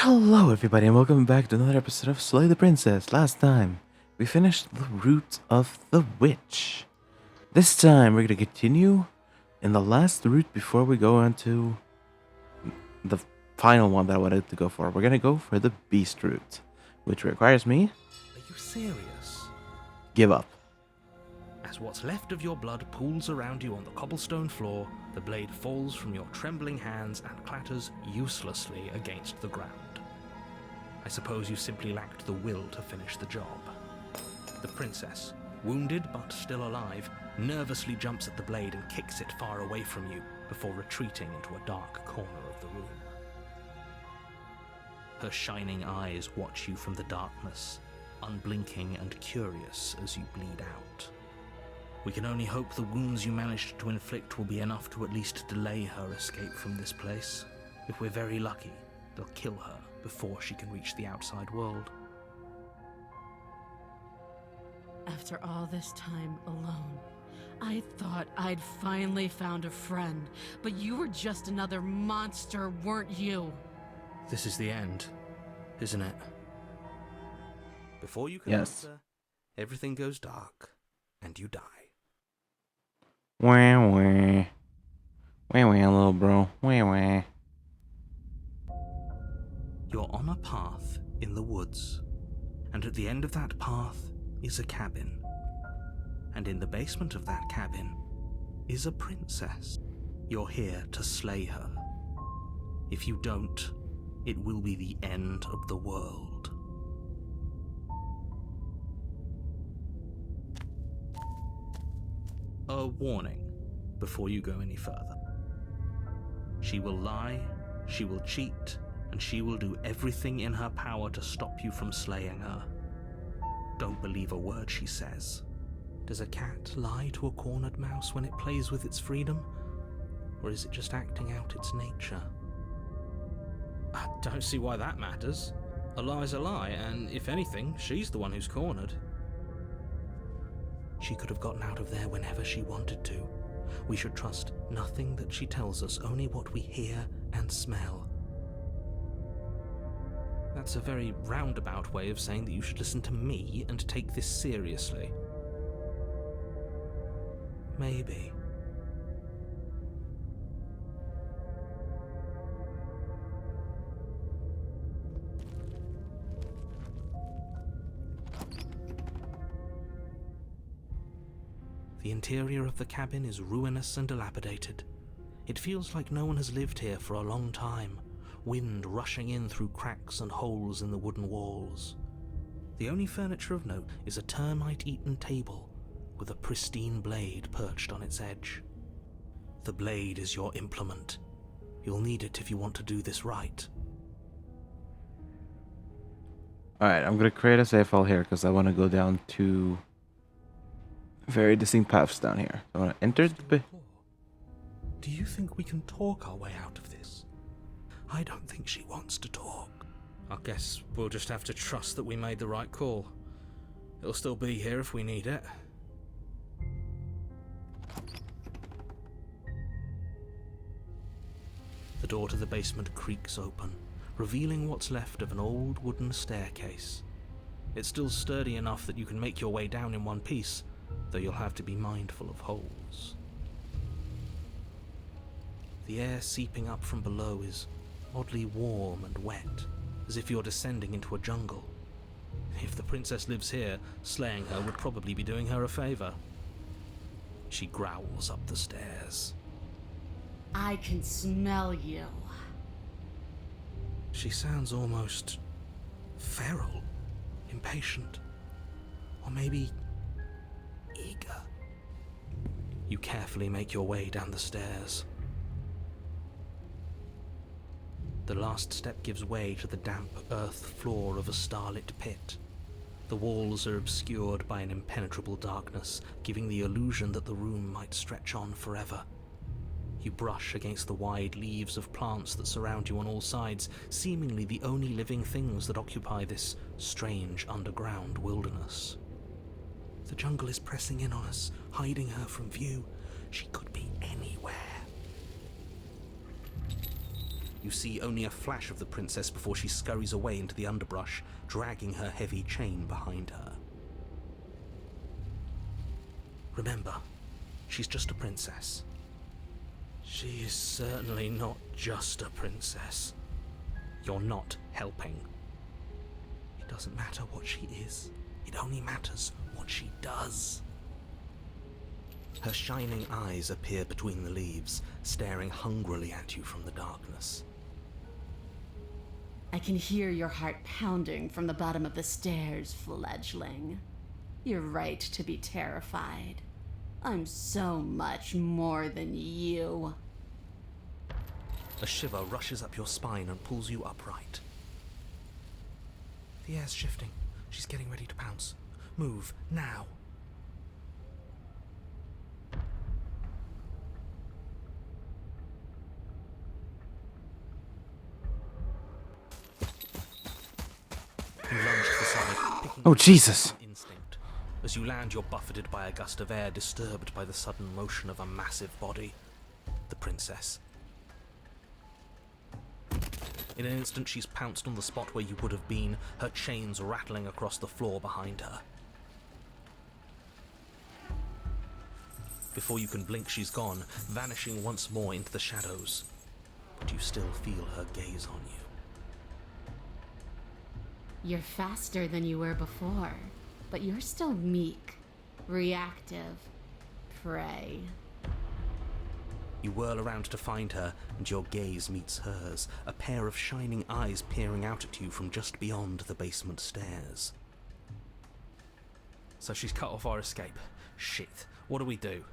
Hello, everybody, and welcome back to another episode of Slay the Princess. Last time, we finished the route of the witch. This time, we're going to continue in the last route before we go on to the final one that I wanted to go for. We're going to go for the beast route, which requires me Are you serious? give up. As what's left of your blood pools around you on the cobblestone floor, the blade falls from your trembling hands and clatters uselessly against the ground. I suppose you simply lacked the will to finish the job. The princess, wounded but still alive, nervously jumps at the blade and kicks it far away from you before retreating into a dark corner of the room. Her shining eyes watch you from the darkness, unblinking and curious as you bleed out. We can only hope the wounds you managed to inflict will be enough to at least delay her escape from this place. If we're very lucky, they'll kill her before she can reach the outside world. After all this time alone, I thought I'd finally found a friend, but you were just another monster, weren't you? This is the end, isn't it? Before you can Yes. answer, everything goes dark, and you die. Wah, wah. Wah, wah, little bro. Wah, wah. You're on a path in the woods, and at the end of that path is a cabin. And in the basement of that cabin is a princess. You're here to slay her. If you don't, it will be the end of the world. A warning before you go any further. She will lie, she will cheat, and she will do everything in her power to stop you from slaying her. Don't believe a word she says. Does a cat lie to a cornered mouse when it plays with its freedom? Or is it just acting out its nature? I don't see why that matters. A lie's a lie, and if anything, she's the one who's cornered. She could have gotten out of there whenever she wanted to. We should trust nothing that she tells us, only what we hear and smell. That's a very roundabout way of saying that you should listen to me and take this seriously. Maybe. The interior of the cabin is ruinous and dilapidated. It feels like no one has lived here for a long time, wind rushing in through cracks and holes in the wooden walls. The only furniture of note is a termite-eaten table with a pristine blade perched on its edge. The blade is your implement. You'll need it if you want to do this right. Alright, I'm going to create a save file here because I want to go down to very distinct paths down here. I want to enter the... Do you think we can talk our way out of this? I don't think she wants to talk. I guess we'll just have to trust that we made the right call. It'll still be here if we need it. The door to the basement creaks open, revealing what's left of an old wooden staircase. It's still sturdy enough that you can make your way down in one piece, though you'll have to be mindful of holes. The air seeping up from below is oddly warm and wet, as if you're descending into a jungle. If the princess lives here, slaying her would probably be doing her a favor. She growls up the stairs. I can smell you. She sounds almost feral, impatient, or maybe eager. You carefully make your way down the stairs. The last step gives way to the damp earth floor of a starlit pit. The walls are obscured by an impenetrable darkness, giving the illusion that the room might stretch on forever. You brush against the wide leaves of plants that surround you on all sides, seemingly the only living things that occupy this strange underground wilderness. The jungle is pressing in on us, hiding her from view. She could be anywhere. You see only a flash of the princess before she scurries away into the underbrush, dragging her heavy chain behind her. Remember, she's just a princess. She is certainly not just a princess. You're not helping. It doesn't matter what she is. It only matters what she does. Her shining eyes appear between the leaves, staring hungrily at you from the darkness. I can hear your heart pounding from the bottom of the stairs, fledgling. You're right to be terrified. I'm so much more than you. A shiver rushes up your spine and pulls you upright. The air's shifting. She's getting ready to pounce. Move, now. You lunge to the side, picking Oh, up Jesus. instinct. As you land, you're buffeted by a gust of air, disturbed by the sudden motion of a massive body. The princess. In an instant, she's pounced on the spot where you would have been, her chains rattling across the floor behind her. Before you can blink, she's gone, vanishing once more into the shadows. But you still feel her gaze on you. You're faster than you were before, but you're still meek, reactive, prey. You whirl around to find her, and your gaze meets hers, a pair of shining eyes peering out at you from just beyond the basement stairs. So she's cut off our escape. Shit, what do we do?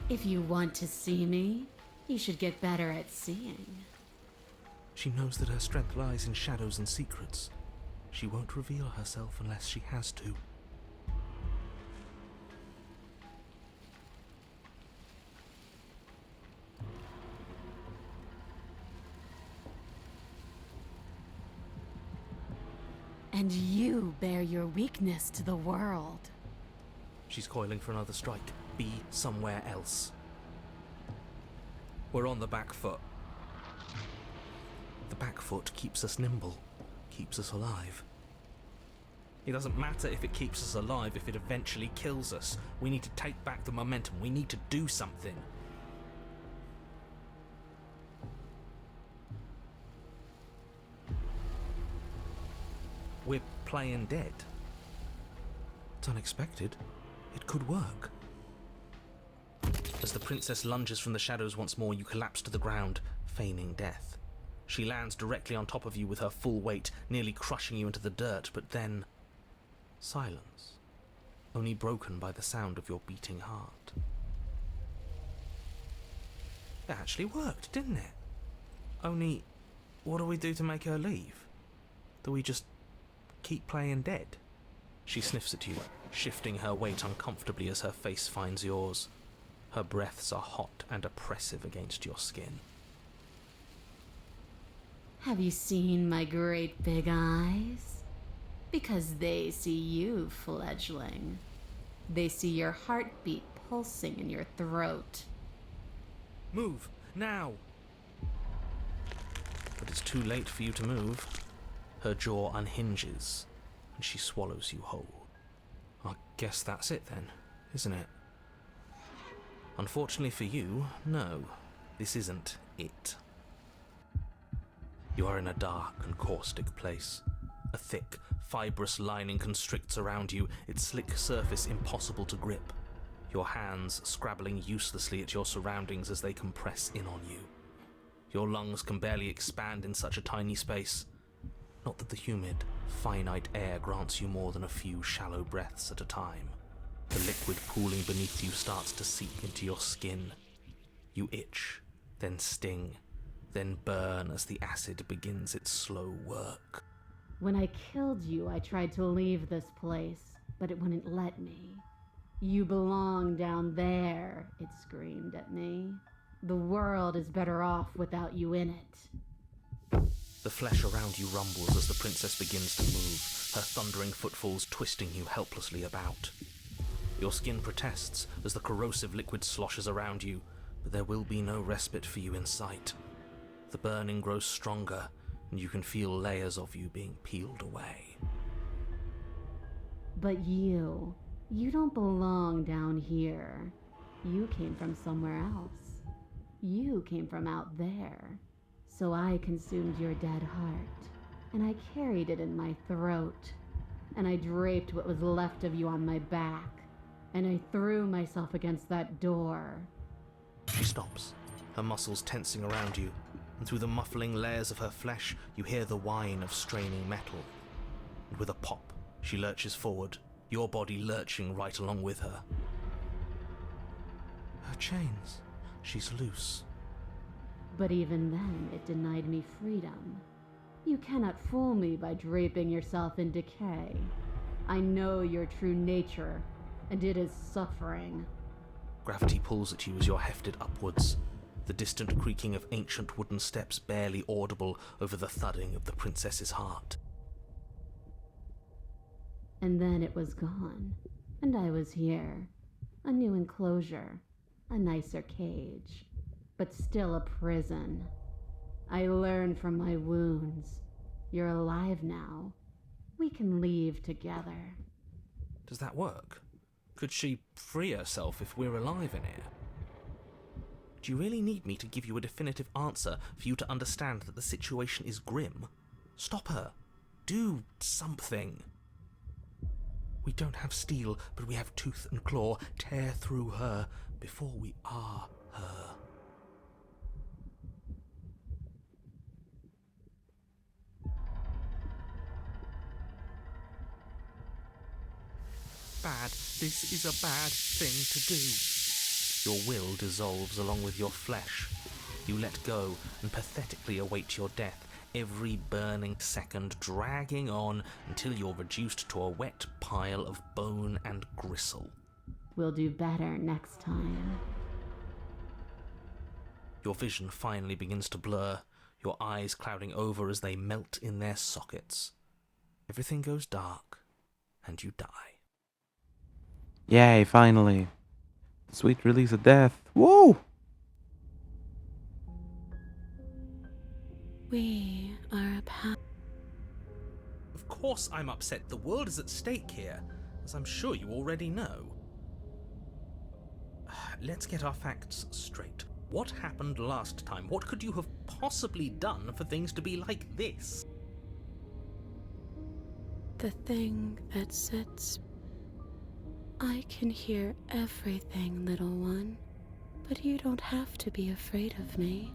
If you want to see me, you should get better at seeing. She knows that her strength lies in shadows and secrets. She won't reveal herself unless she has to. And you bear your weakness to the world. She's coiling for another strike. Be somewhere else. We're on the back foot. The back foot keeps us nimble, keeps us alive. It doesn't matter if it keeps us alive if it eventually kills us. We need to take back the momentum. We need to do something. We're playing dead. It's unexpected. It could work. As the princess lunges from the shadows once more, you collapse to the ground, feigning death. She lands directly on top of you with her full weight, nearly crushing you into the dirt, but then... silence. Only broken by the sound of your beating heart. It actually worked, didn't it? Only, what do we do to make her leave? Do we just keep playing dead? She sniffs at you, shifting her weight uncomfortably as her face finds yours. Her breaths are hot and oppressive against your skin. Have you seen my great big eyes? Because they see you, fledgling. They see your heartbeat pulsing in your throat. Move, now! But it's too late for you to move. Her jaw unhinges, and she swallows you whole. I guess that's it then, isn't it? Unfortunately for you, no, this isn't it. You are in a dark and caustic place. A thick, fibrous lining constricts around you, its slick surface impossible to grip. Your hands scrabbling uselessly at your surroundings as they compress in on you. Your lungs can barely expand in such a tiny space. Not that the humid, finite air grants you more than a few shallow breaths at a time. The liquid pooling beneath you starts to seep into your skin. You itch, then sting, then burn as the acid begins its slow work. When I killed you, I tried to leave this place, but it wouldn't let me. You belong down there, it screamed at me. The world is better off without you in it. The flesh around you rumbles as the princess begins to move, her thundering footfalls twisting you helplessly about. Your skin protests as the corrosive liquid sloshes around you, but there will be no respite for you in sight. The burning grows stronger, and you can feel layers of you being peeled away. But you don't belong down here. You came from somewhere else. You came from out there. So I consumed your dead heart, and I carried it in my throat, and I draped what was left of you on my back, and I threw myself against that door. She stops, her muscles tensing around you, and through the muffling layers of her flesh, you hear the whine of straining metal. And with a pop, she lurches forward, your body lurching right along with her. Her chains. She's loose. But even then, it denied me freedom. You cannot fool me by draping yourself in decay. I know your true nature, and it is suffering. Gravity pulls at you as you're hefted upwards, the distant creaking of ancient wooden steps barely audible over the thudding of the princess's heart. And then it was gone, and I was here. A new enclosure, a nicer cage, but still a prison. I learned from my wounds. You're alive now. We can leave together. Does that work? Could she free herself if we're alive in here? Do you really need me to give you a definitive answer for you to understand that the situation is grim? Stop her. Do something. We don't have steel, but we have tooth and claw. Tear through her before we are her. Bad. This is a bad thing to do. Your will dissolves along with your flesh. You let go and pathetically await your death, every burning second dragging on until you're reduced to a wet pile of bone and gristle. We'll do better next time. Your vision finally begins to blur, your eyes clouding over as they melt in their sockets. Everything goes dark, and you die. Yay, finally. The sweet release of death. Woo! We are a path. Of course I'm upset. The world is at stake here, as I'm sure you already know. Let's get our facts straight. What happened last time? What could you have possibly done for things to be like this? The thing that sits... I can hear everything, little one, but you don't have to be afraid of me.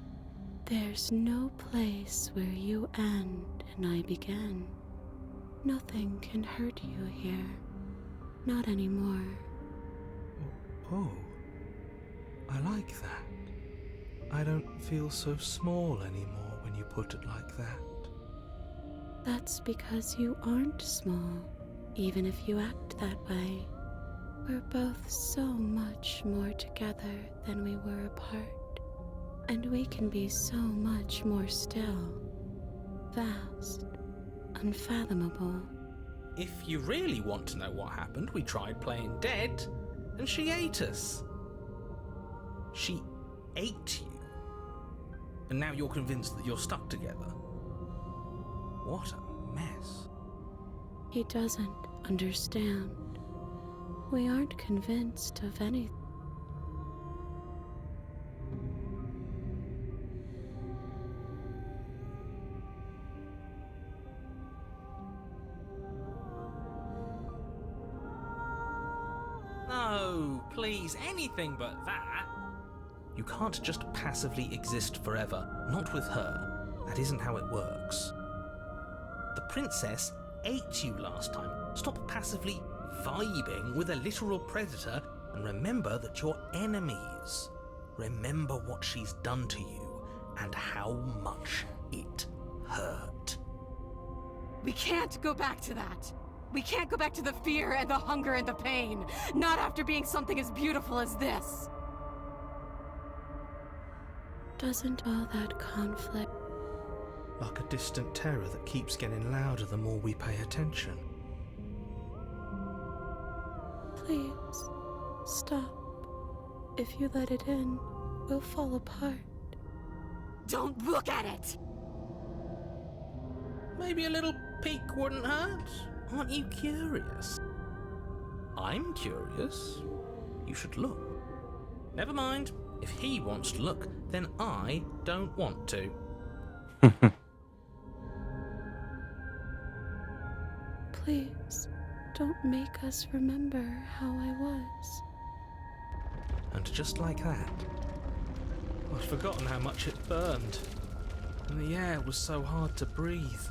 There's no place where you end and I begin. Nothing can hurt you here. Not anymore. Oh, I like that. I don't feel so small anymore when you put it like that. That's because you aren't small, even if you act that way. We're both so much more together than we were apart. And we can be so much more still. Vast. Unfathomable. If you really want to know what happened, we tried playing dead, and she ate us. She ate you. And now you're convinced that you're stuck together. What a mess. He doesn't understand. We aren't convinced of anything. No, please, anything but that. You can't just passively exist forever. Not with her. That isn't how it works. The princess ate you last time. Stop passively vibing with a literal predator and remember that you're enemies. Remember what she's done to you and how much it hurt. We can't go back to that. We can't go back to the fear and the hunger and the pain. Not after being something as beautiful as this. Doesn't all that conflict... Like a distant terror that keeps getting louder the more we pay attention. Please, stop. If you let it in, we'll fall apart. Don't look at it! Maybe a little peek wouldn't hurt. Aren't you curious? I'm curious. You should look. Never mind. If he wants to look, then I don't want to. Please, don't make us remember how I was. And just like that, I'd forgotten how much it burned. And the air was so hard to breathe.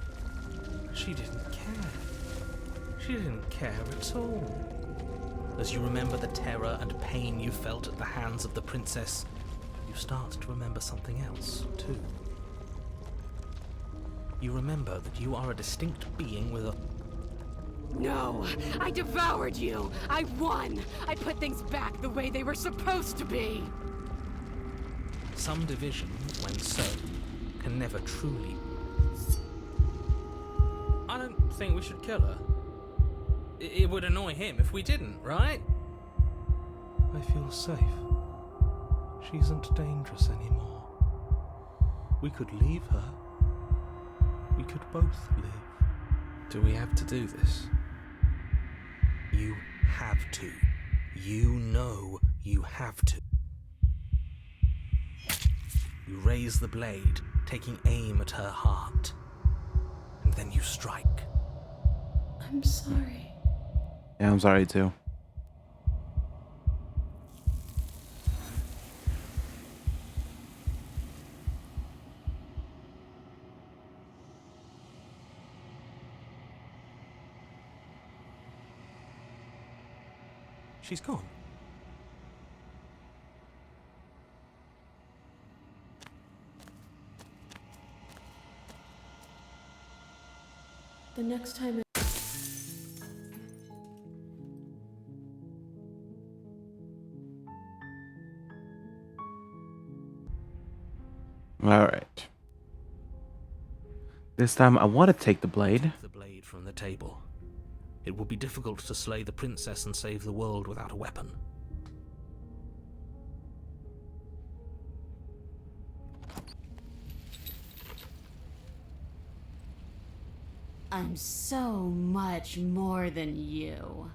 She didn't care. She didn't care at all. As you remember the terror and pain you felt at the hands of the princess, you start to remember something else, too. You remember that you are a distinct being with a... No! I devoured you! I won! I put things back the way they were supposed to be! Some division, when sown, can never truly... I don't think we should kill her. It would annoy him if we didn't, right? I feel safe. She isn't dangerous anymore. We could leave her. We could both live. Do we have to do this? You have to. You know you have to. You raise the blade, taking aim at her heart. And then you strike. I'm sorry. Yeah, I'm sorry too. She's gone. The next time Alright. This time I want to take the blade. The blade from the table. It would be difficult to slay the princess and save the world without a weapon. I'm so much more than you.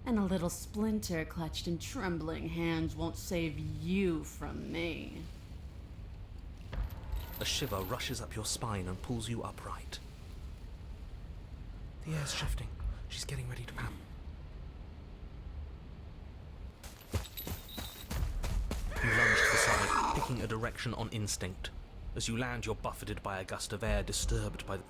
And a little splinter clutched in trembling hands won't save you from me. A shiver rushes up your spine and pulls you upright. The air's shifting. She's getting ready to pounce. You lunge to the side, picking a direction on instinct. As you land, you're buffeted by a gust of air, disturbed by the...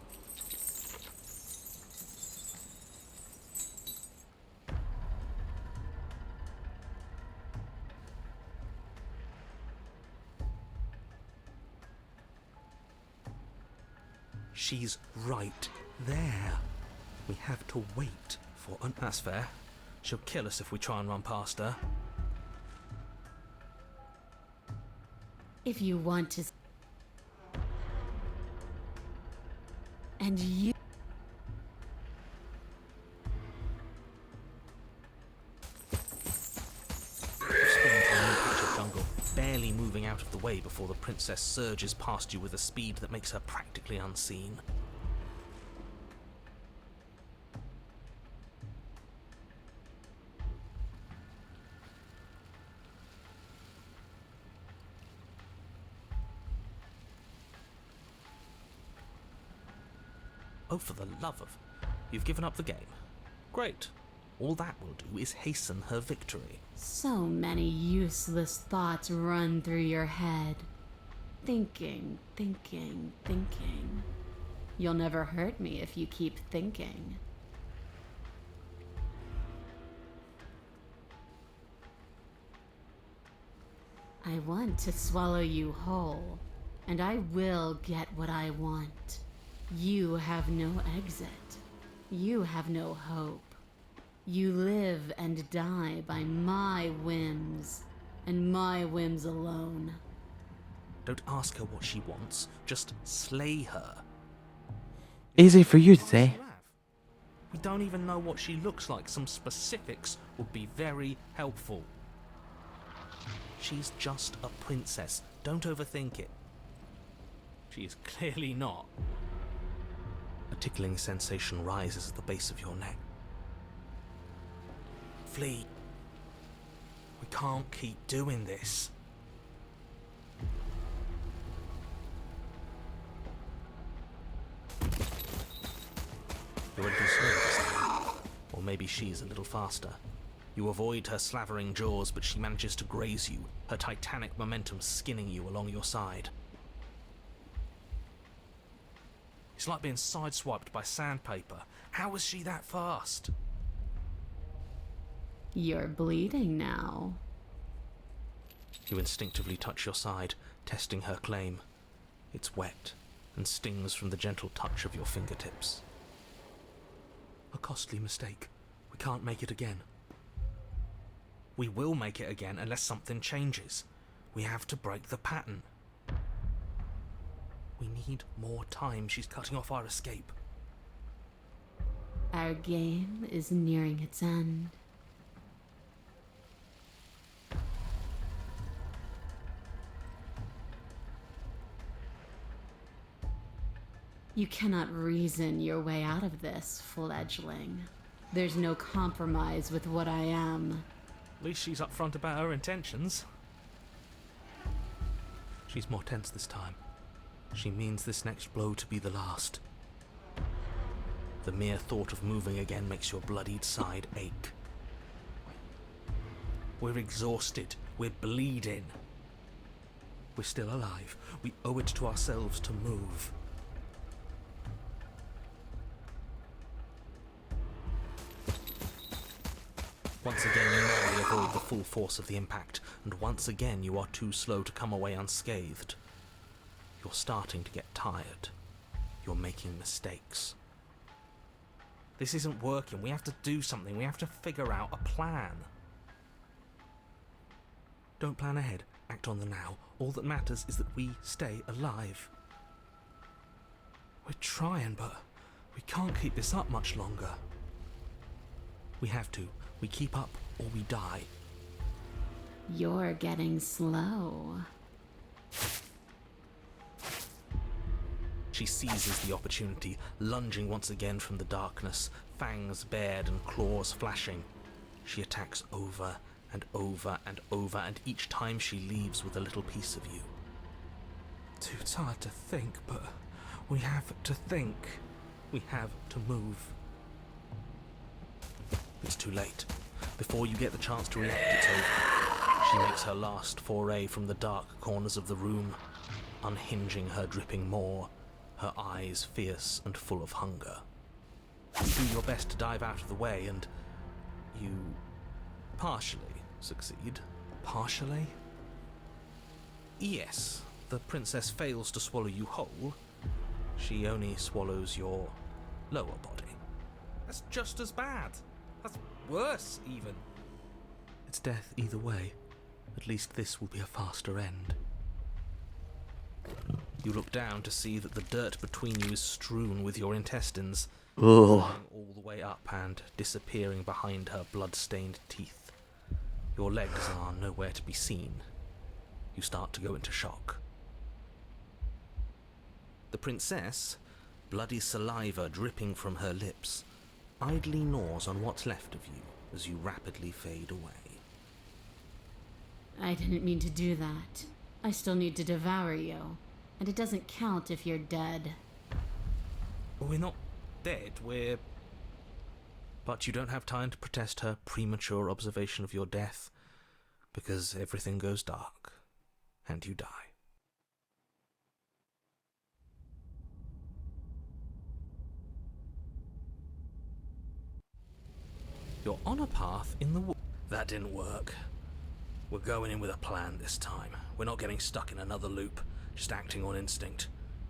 She's right there. We have to wait for... That's fair. She'll kill us if we try and run past her. If you want to... And you... You spin into a new jungle, barely moving out of the way before the princess surges past you with a speed that makes her practically unseen. Oh, for the love of... You've given up the game. Great. All that will do is hasten her victory. So many useless thoughts run through your head. Thinking, thinking, thinking. You'll never hurt me if you keep thinking. I want to swallow you whole, and I will get what I want. You have no exit. You have no hope. You live and die by my whims, and my whims alone. Don't ask her what she wants, just slay her. Easy for you to What say. else do you have? We don't even know what she looks like. Some specifics would be very helpful. She's just a princess. Don't overthink it. She is clearly not. A tickling sensation rises at the base of your neck. Flee. We can't keep doing this. You're a little slow this time. Or maybe she's a little faster. You avoid her slavering jaws, but she manages to graze you, her titanic momentum skinning you along your side. It's like being sideswiped by sandpaper. How is she that fast? You're bleeding now. You instinctively touch your side, testing her claim. It's wet and stings from the gentle touch of your fingertips. A costly mistake. We can't make it again. We will make it again unless something changes. We have to break the pattern. We need more time. She's cutting off our escape. Our game is nearing its end. You cannot reason your way out of this, fledgling. There's no compromise with what I am. At least she's upfront about her intentions. She's more tense this time. She means this next blow to be the last. The mere thought of moving again makes your bloodied side ache. We're exhausted. We're bleeding. We're still alive. We owe it to ourselves to move. Once again, you narrowly avoid the full force of the impact, and once again you are too slow to come away unscathed. You're starting to get tired. You're making mistakes. This isn't working. We have to do something. We have to figure out a plan. Don't plan ahead. Act on the now. All that matters is that we stay alive. We're trying, but we can't keep this up much longer. We have to. We keep up or we die. You're getting slow. She seizes the opportunity, lunging once again from the darkness, fangs bared and claws flashing. She attacks over and over and over, and each time she leaves with a little piece of you. Too tired to think, but we have to think. We have to move. It's too late. Before you get the chance to react, it's over. She makes her last foray from the dark corners of the room, unhinging her dripping maw, her eyes fierce and full of hunger. You do your best to dive out of the way, and you partially succeed. Partially? Yes, the princess fails to swallow you whole. She only swallows your lower body. That's just as bad. That's worse, even. It's death either way. At least this will be a faster end. You look down to see that the dirt between you is strewn with your intestines, Ugh. going all the way up and disappearing behind her blood-stained teeth. Your legs are nowhere to be seen. You start to go into shock. The princess, bloody saliva dripping from her lips, idly gnaws on what's left of you as you rapidly fade away. I didn't mean to do that. I still need to devour you. And it doesn't count if you're dead. We're not dead, we're... But you don't have time to protest her premature observation of your death, because everything goes dark, and you die. You're on a path in the woods. That didn't work. We're going in with a plan this time. We're not getting stuck in another loop, just acting on instinct.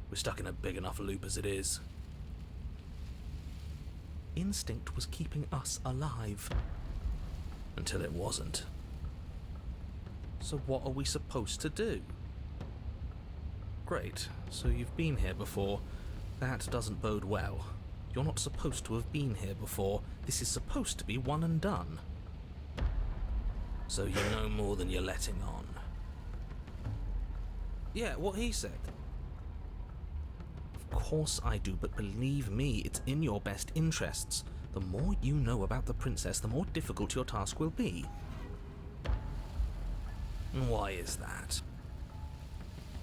We're stuck in a big enough loop as it is. instinct was keeping us alive. Until it wasn't. So what are we supposed to do? Great, so you've been here before. That doesn't bode well. You're not supposed to have been here before. This is supposed to be one and done. So you know more than you're letting on. Yeah, what he said. Of course I do, but believe me, it's in your best interests. The more you know about the princess, the more difficult your task will be. And why is that?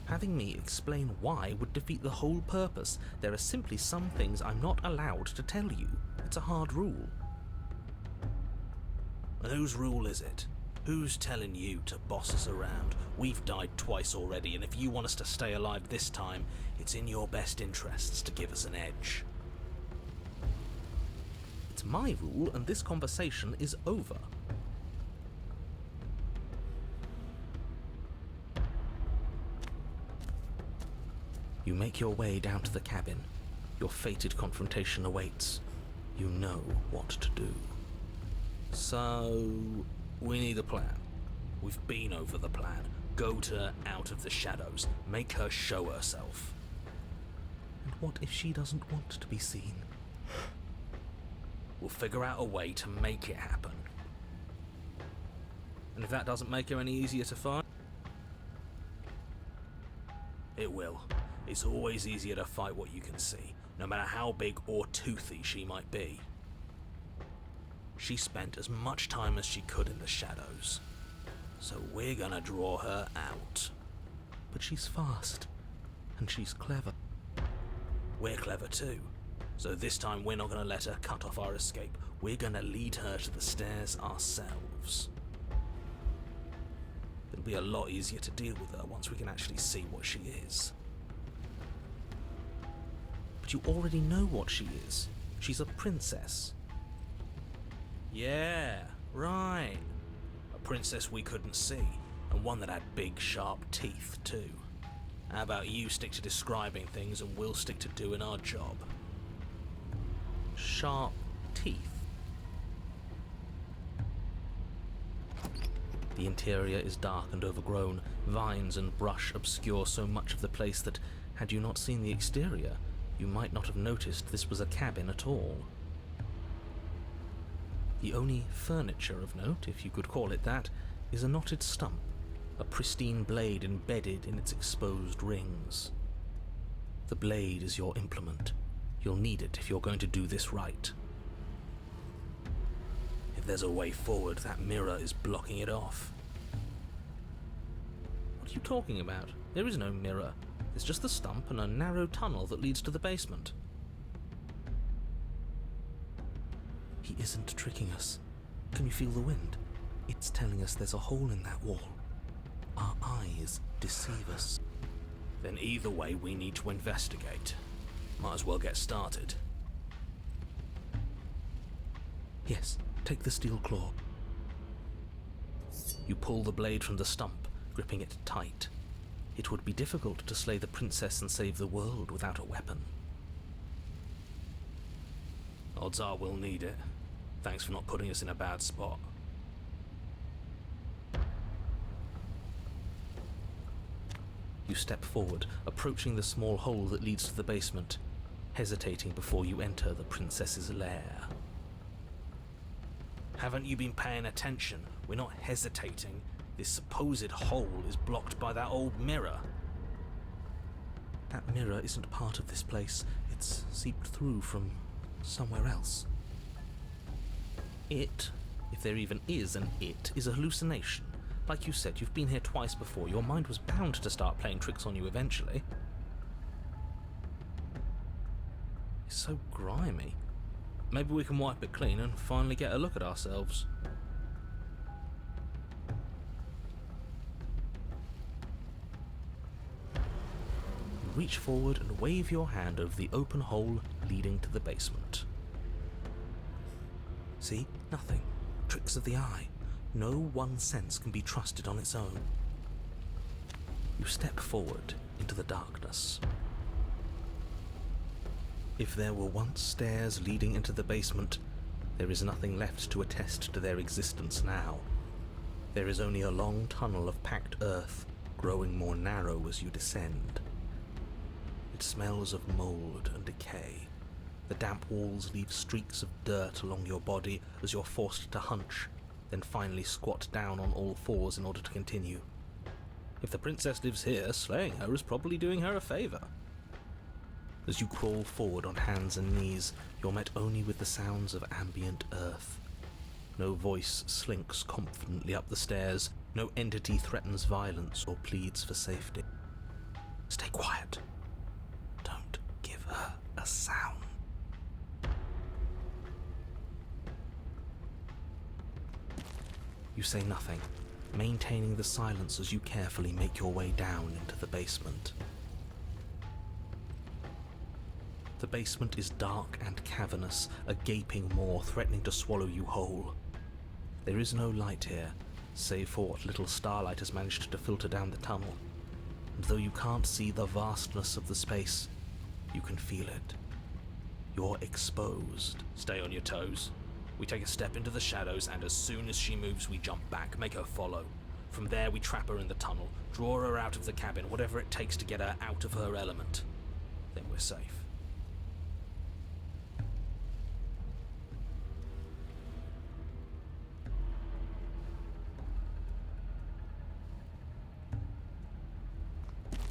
Having me explain why would defeat the whole purpose. There are simply some things I'm not allowed to tell you. It's a hard rule. And whose rule is it? Who's telling you to boss us around? We've died twice already, and if you want us to stay alive this time, it's in your best interests to give us an edge. It's my rule, and this conversation is over. You make your way down to the cabin. Your fated confrontation awaits. You know what to do. So, we need a plan. We've been over the plan. Goad her out of the shadows. Make her show herself. And what if she doesn't want to be seen? We'll figure out a way to make it happen. And if that doesn't make her any easier to find, it will. It's always easier to fight what you can see, no matter how big or toothy she might be. She spent as much time as she could in the shadows, so we're gonna draw her out. But she's fast, and she's clever. We're clever too, so this time we're not gonna let her cut off our escape. We're gonna lead her to the stairs ourselves. It'll be a lot easier to deal with her once we can actually see what she is. But you already know what she is. She's a princess. Yeah, right. A princess we couldn't see, and one that had big, sharp teeth, too. How about you stick to describing things and we'll stick to doing our job? Sharp teeth. The interior is dark and overgrown. Vines and brush obscure so much of the place that, had you not seen the exterior, you might not have noticed this was a cabin at all. The only furniture of note, if you could call it that, is a knotted stump, a pristine blade embedded in its exposed rings. The blade is your implement. You'll need it if you're going to do this right. If there's a way forward, that mirror is blocking it off. What are you talking about? There is no mirror. It's just the stump and a narrow tunnel that leads to the basement. He isn't tricking us. Can you feel the wind? It's telling us there's a hole in that wall. Our eyes deceive us. Then either way, we need to investigate. Might as well get started. Yes, take the steel claw. You pull the blade from the stump, gripping it tight. It would be difficult to slay the princess and save the world without a weapon. Odds are we'll need it. Thanks for not putting us in a bad spot. You step forward, approaching the small hole that leads to the basement, hesitating before you enter the princess's lair. Haven't you been paying attention? We're not hesitating. This supposed hole is blocked by that old mirror. That mirror isn't part of this place. It's seeped through from somewhere else. It, if there even is an it, is a hallucination. Like you said, you've been here twice before. Your mind was bound to start playing tricks on you eventually. It's so grimy. Maybe we can wipe it clean and finally get a look at ourselves. Reach forward and wave your hand over the open hole leading to the basement. See? Nothing. Tricks of the eye. No one sense can be trusted on its own. You step forward into the darkness. If there were once stairs leading into the basement, there is nothing left to attest to their existence now. There is only a long tunnel of packed earth, growing more narrow as you descend. It smells of mold and decay. The damp walls leave streaks of dirt along your body as you're forced to hunch, then finally squat down on all fours in order to continue. If the princess lives here, slaying her is probably doing her a favor. As you crawl forward on hands and knees, you're met only with the sounds of ambient earth. No voice slinks confidently up the stairs, no entity threatens violence or pleads for safety. Stay quiet. Don't give her a sound. You say nothing, maintaining the silence as you carefully make your way down into the basement. The basement is dark and cavernous, a gaping maw threatening to swallow you whole. There is no light here, save for what little starlight has managed to filter down the tunnel. And though you can't see the vastness of the space, you can feel it. You're exposed. Stay on your toes. We take a step into the shadows, and as soon as she moves, we jump back, make her follow. From there, we trap her in the tunnel, draw her out of the cabin, whatever it takes to get her out of her element. Then we're safe.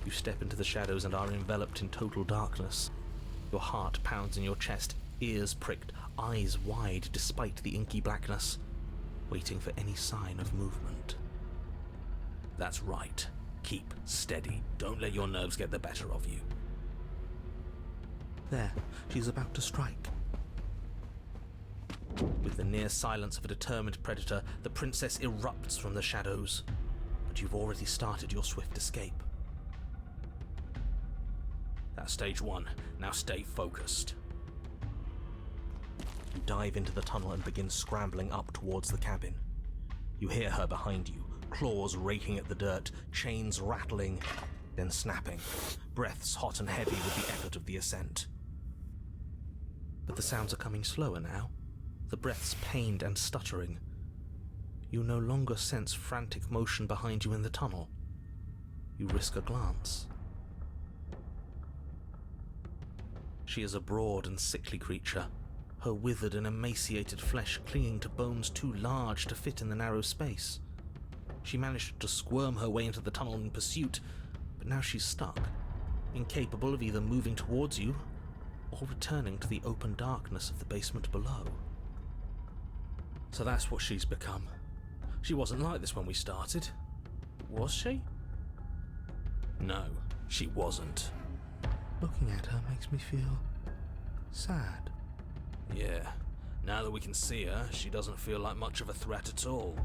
You step into the shadows and are enveloped in total darkness. Your heart pounds in your chest, ears pricked, eyes wide despite the inky blackness, waiting for any sign of movement. That's right. Keep steady. Don't let your nerves get the better of you. There, she's about to strike. With the near silence of a determined predator, the princess erupts from the shadows, but you've already started your swift escape. That's stage one. Now stay focused. You dive into the tunnel and begin scrambling up towards the cabin. You hear her behind you, claws raking at the dirt, chains rattling, then snapping, breaths hot and heavy with the effort of the ascent. But the sounds are coming slower now, the breaths pained and stuttering. You no longer sense frantic motion behind you in the tunnel. You risk a glance. She is a broad and sickly creature, her withered and emaciated flesh clinging to bones too large to fit in the narrow space. She managed to squirm her way into the tunnel in pursuit, but now she's stuck, incapable of either moving towards you or returning to the open darkness of the basement below. So that's what she's become. She wasn't like this when we started. Was she? No, she wasn't. Looking at her makes me feel sad. Yeah, now that we can see her, she doesn't feel like much of a threat at all.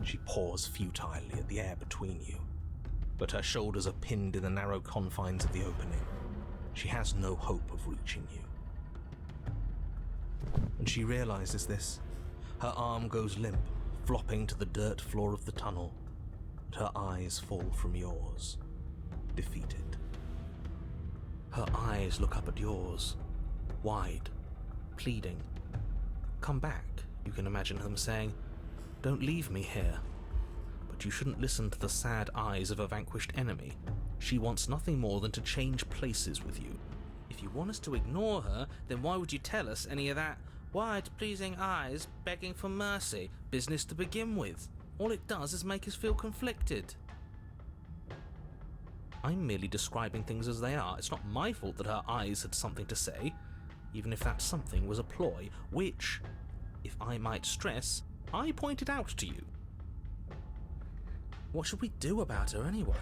She paws futilely at the air between you, but her shoulders are pinned in the narrow confines of the opening. She has no hope of reaching you. And she realizes this. Her arm goes limp, flopping to the dirt floor of the tunnel, and her eyes fall from yours. Defeated. Her eyes look up at yours, wide, pleading. Come back, you can imagine them saying. Don't leave me here. But you shouldn't listen to the sad eyes of a vanquished enemy. She wants nothing more than to change places with you. If you want us to ignore her, then why would you tell us any of that wide-pleasing eyes begging for mercy business to begin with? All it does is make us feel conflicted. I'm merely describing things as they are. It's not my fault that her eyes had something to say, even if that something was a ploy, which, if I might stress, I pointed out to you. What should we do about her anyway?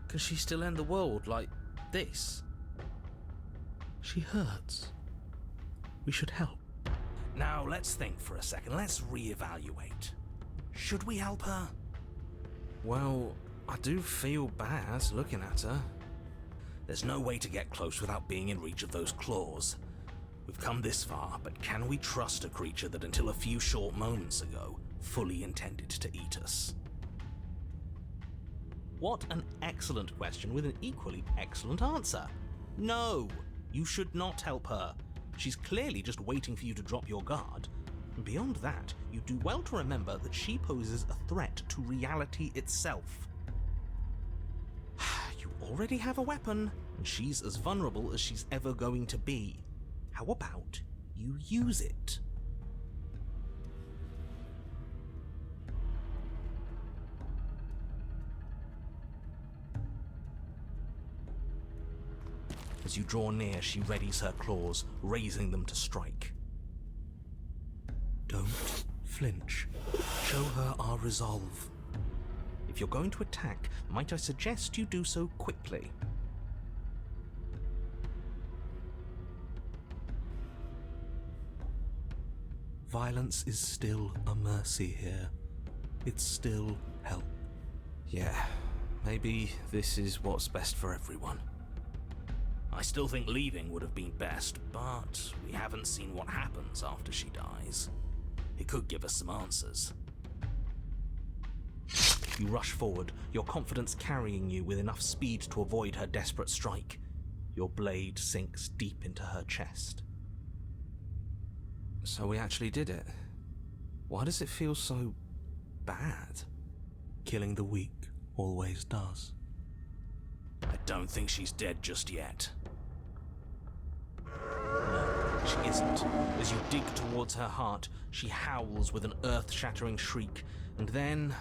Can she still end the world like this? She hurts. We should help. Now let's think for a second. Let's reevaluate. Should we help her? Well, I do feel bad looking at her. There's no way to get close without being in reach of those claws. We've come this far, but can we trust a creature that until a few short moments ago fully intended to eat us? What an excellent question with an equally excellent answer. No, you should not help her. She's clearly just waiting for you to drop your guard. And beyond that, you do well to remember that she poses a threat to reality itself. You already have a weapon, and she's as vulnerable as she's ever going to be. How about you use it? As you draw near, she readies her claws, raising them to strike. Don't flinch. Show her our resolve. If you're going to attack, might I suggest you do so quickly? Violence is still a mercy here. It's still help. Yeah, maybe this is what's best for everyone. I still think leaving would have been best, but we haven't seen what happens after she dies. It could give us some answers. You rush forward, your confidence carrying you with enough speed to avoid her desperate strike. Your blade sinks deep into her chest. So we actually did it. Why does it feel so bad? Killing the weak always does. I don't think she's dead just yet. No, she isn't. As you dig towards her heart, she howls with an earth-shattering shriek, and then...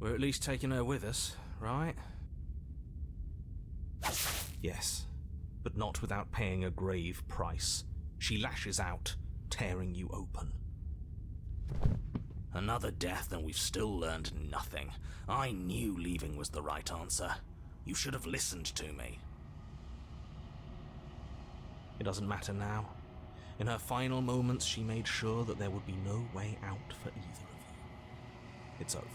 We're at least taking her with us, right? Yes, but not without paying a grave price. She lashes out, tearing you open. Another death, and we've still learned nothing. I knew leaving was the right answer. You should have listened to me. It doesn't matter now. In her final moments, she made sure that there would be no way out for either of you. It's over.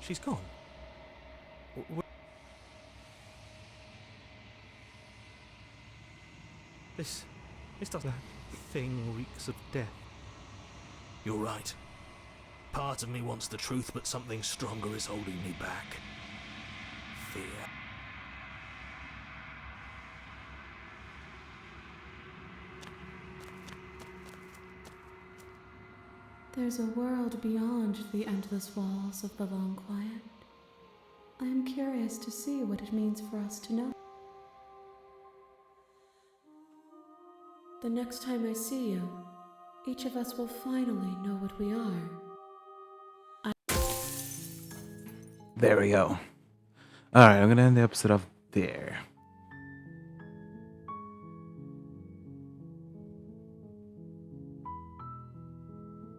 She's gone. This doesn't... thing reeks of death. You're right. Part of me wants the truth, but something stronger is holding me back. Fear. There's a world beyond the endless walls of the long quiet. I am curious to see what it means for us to know. The next time I see you, each of us will finally know what we are. There we go. Alright, I'm gonna end the episode off there.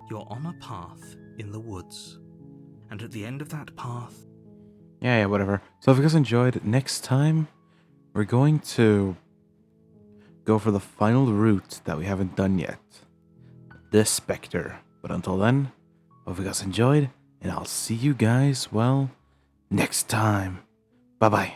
You're on a path in the woods, and at the end of that path... Yeah, whatever. So if you guys enjoyed, next time we're going to go for the final route that we haven't done yet. The Spectre. But until then, hope you guys enjoyed, and I'll see you guys, well, next time. Bye-bye.